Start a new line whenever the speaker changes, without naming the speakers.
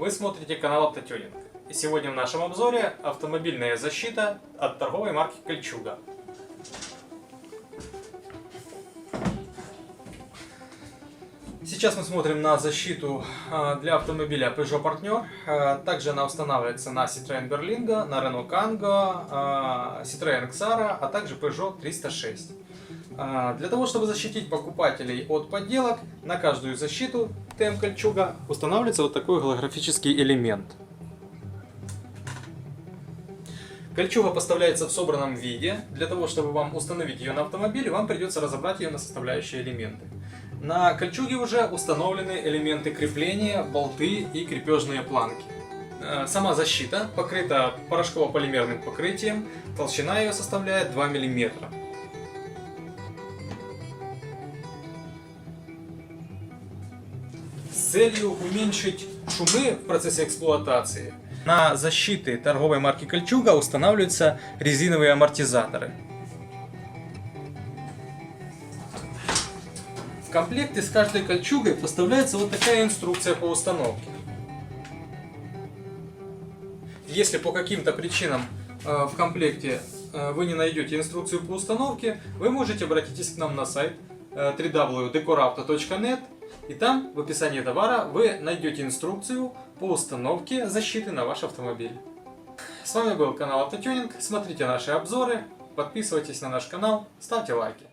Вы смотрите канал Автотюнинг. И сегодня в нашем обзоре автомобильная защита от торговой марки Кольчуга. Сейчас мы смотрим на защиту для автомобиля Peugeot Partner. Также она устанавливается на Citroën Berlingo, на Renault Kangoo, Citroën Xara, а также Peugeot 306. Для того, чтобы защитить покупателей от подделок, на каждую защиту ТМ Кольчуга устанавливается вот такой голографический элемент. Кольчуга поставляется в собранном виде. Для того, чтобы вам установить ее на автомобиль, вам придется разобрать ее на составляющие элементы. На Кольчуге уже установлены элементы крепления, болты и крепежные планки. Сама защита покрыта порошково-полимерным покрытием, толщина ее составляет 2 мм. С целью уменьшить шумы в процессе эксплуатации, на защиты торговой марки Кольчуга устанавливаются резиновые амортизаторы. В комплекте с каждой кольчугой поставляется вот такая инструкция по установке. Если по каким-то причинам в комплекте вы не найдете инструкцию по установке, вы можете обратиться к нам на сайт www.decorauto.net, и там в описании товара вы найдете инструкцию по установке защиты на ваш автомобиль. С вами был канал Автотюнинг. Смотрите наши обзоры, подписывайтесь на наш канал, ставьте лайки.